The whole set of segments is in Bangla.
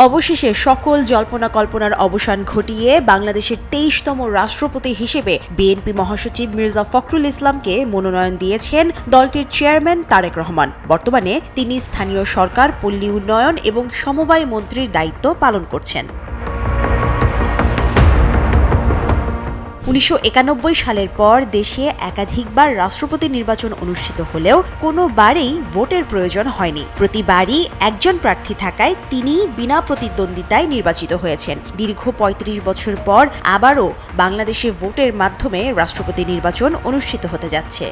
অবশেষে সকল জল্পনা কল্পনার অবসান ঘটিয়ে বাংলাদেশের ২৩তম রাষ্ট্রপতি হিসেবে বিএনপি মহাসচিব মির্জা ফখরুল ইসলামকে মনোনয়ন দিয়েছেন দলটির চেয়ারম্যান তারেক রহমান। বর্তমানে তিনি স্থানীয় সরকার, পল্লী উন্নয়ন এবং সমবায় মন্ত্রীর দায়িত্ব পালন করছেন। ১৯৯১ সালের পর দেশে একাধিকবার রাষ্ট্রপতি নির্বাচন অনুষ্ঠিত হলেও কোনোবারই ভোটের প্রয়োজন হয়নি। প্রতিবারই একজন প্রার্থী থাকায় তিনি বিনা প্রতিদ্বন্দ্বিতায় নির্বাচিত হয়েছেন। দীর্ঘ ৩৫ বছর পর আবারও বাংলাদেশে ভোটের মাধ্যমে রাষ্ট্রপতি নির্বাচন অনুষ্ঠিত হতে যাচ্ছে।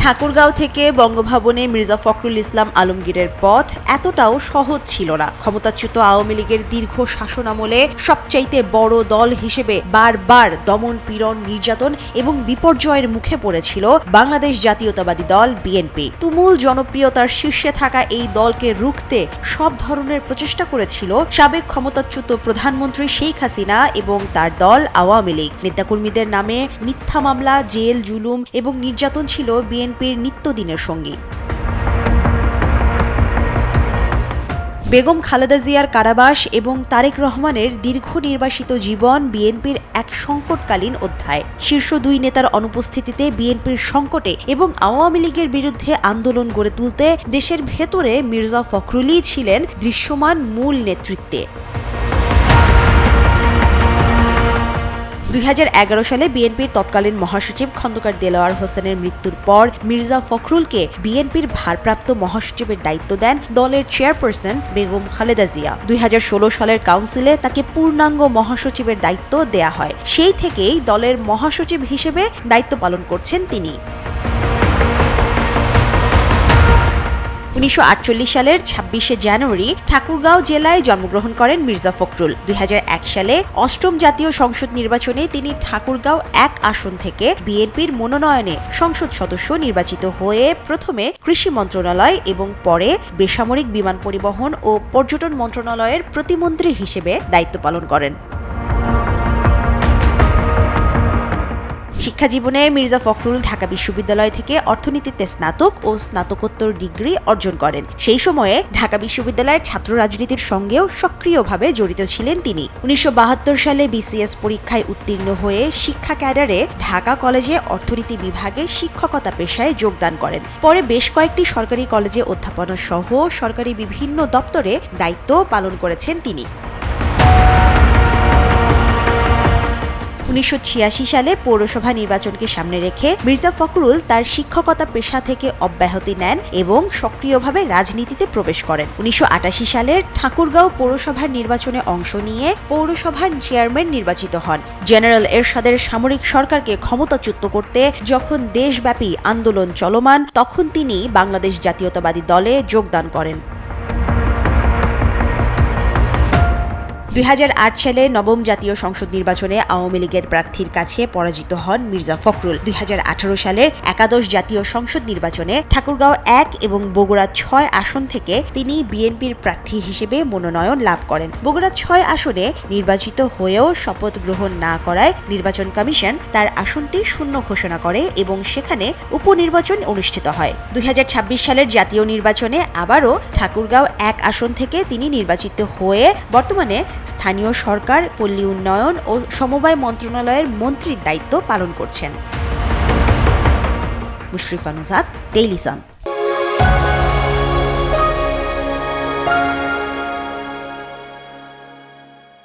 ঠাকুরগাঁও থেকে বঙ্গভবনে মির্জা ফখরুল ইসলাম আলমগীরের পথ এতটাও সহজ ছিল না। ক্ষমতাচ্যুত আওয়ামী লীগের দীর্ঘ শাসনামলে সবচাইতে বড় দল হিসেবে বারবার দমন, পীড়ন, নির্যাতন এবং বিপর্যয়ের মুখে পড়েছিল বাংলাদেশ জাতীয়তাবাদী দল বিএনপি। তুমুল জনপ্রিয়তার শীর্ষে থাকা এই দলকে রুখতে সব ধরনের প্রচেষ্টা করেছিল সাবেক ক্ষমতাচ্যুত প্রধানমন্ত্রী শেখ হাসিনা এবং তার দল আওয়ামী লীগ। নেতাকর্মীদের নামে মিথ্যা মামলা, জেল, জুলুম এবং নির্যাতন ছিল বিএনপির নিত্যদিনের সঙ্গী। বেগম খালেদা জিয়ার কারাবাস এবং তারেক রহমানের দীর্ঘ নির্বাসিত জীবন বিএনপির এক সংকটকালীন অধ্যায়। শীর্ষ দুই নেতার অনুপস্থিতিতে বিএনপির সংকটে এবং আওয়ামী লীগের বিরুদ্ধে আন্দোলন গড়ে তুলতে দেশের ভেতরে মির্জা ফখরুলই ছিলেন দৃশ্যমান মূল নেতৃত্বে। ২০১১ সালে বিএনপির তৎকালীন মহাসচিব খন্দকার দেলোয়ার হোসেনের মৃত্যুর পর মির্জা ফখরুলকে বিএনপির ভারপ্রাপ্ত মহাসচিবের দায়িত্ব দেন দলের চেয়ারপারসন বেগম খালেদা জিয়া। ২০১৬ সালের কাউন্সিলে তাকে পূর্ণাঙ্গ মহাসচিবের দায়িত্ব দেয়া হয়। সেই থেকেই দলের মহাসচিব হিসেবে দায়িত্ব পালন করছেন তিনি। ১৯৪৮ সালের ২৬শে জানুয়ারি ঠাকুরগাঁও জেলায় জন্মগ্রহণ করেন মির্জা ফখরুল। ২০০১ সালে অষ্টম জাতীয় সংসদ নির্বাচনে তিনি ঠাকুরগাঁও ১ আসন থেকে বিএনপির মনোনয়নে সংসদ সদস্য নির্বাচিত হয়ে প্রথমে কৃষি মন্ত্রণালয় এবং পরে বেসামরিক বিমান পরিবহন ও পর্যটন মন্ত্রণালয়ের প্রতিমন্ত্রী হিসেবে দায়িত্ব পালন করেন। শিক্ষাজীবনে মির্জা ফখরুল ঢাকা বিশ্ববিদ্যালয় থেকে অর্থনীতিতে স্নাতক ও স্নাতকোত্তর ডিগ্রি অর্জন করেন। সেই সময়ে ঢাকা বিশ্ববিদ্যালয়ের ছাত্র রাজনীতির সঙ্গেও সক্রিয়ভাবে জড়িত ছিলেন তিনি। ১৯৭২ সালে বিসিএস পরীক্ষায় উত্তীর্ণ হয়ে শিক্ষা ক্যাডারে ঢাকা কলেজে অর্থনীতি বিভাগে শিক্ষকতা পেশায় যোগদান করেন। পরে বেশ কয়েকটি সরকারি কলেজে অধ্যাপনা সহ সরকারি বিভিন্ন দপ্তরে দায়িত্ব পালন করেছেন তিনি। ১৯৮৬ সালে পৌরসভা নির্বাচনকে সামনে রেখে মির্জা ফখরুল তার শিক্ষকতা পেশা থেকে অব্যাহতি নেন এবং সক্রিয়ভাবে রাজনীতিতে প্রবেশ করেন। ১৯৮৮ সালের ঠাকুরগাঁও পৌরসভার নির্বাচনে অংশ নিয়ে পৌরসভার চেয়ারম্যান নির্বাচিত হন। জেনারেল এরশাদের সামরিক সরকারকে ক্ষমতাচ্যুত করতে যখন দেশব্যাপী আন্দোলন চলমান, তখন তিনি বাংলাদেশ জাতীয়তাবাদী দলে যোগদান করেন। ২০০৮ সালে নবম জাতীয় সংসদ নির্বাচনে আওয়ামী লীগের প্রার্থীর কাছে পরাজিত হন মির্জা ফখরুল। ২০১৮ সালের একাদশ জাতীয় সংসদ নির্বাচনে ঠাকুরগাঁও ১ এবং বগুড়া ৬ আসন থেকে তিনি বিএনপির প্রার্থী হিসেবে মনোনয়ন লাভ করেন। বগুড়া ৬ আসনে নির্বাচিত হয়েও শপথ গ্রহণ না করায় নির্বাচন কমিশন তার আসনটি শূন্য ঘোষণা করে এবং সেখানে উপনির্বাচন অনুষ্ঠিত হয়। ২০২৬ সালের জাতীয় নির্বাচনে আবারও ঠাকুরগাঁও ১ আসন থেকে তিনি নির্বাচিত হয়ে বর্তমানে স্থানীয় সরকার, পল্লী উন্নয়ন ও সমবায় মন্ত্রণালয়ের মন্ত্রীর দায়িত্ব পালন করছেন। Mushrifa Nuzhat, Daily Sun.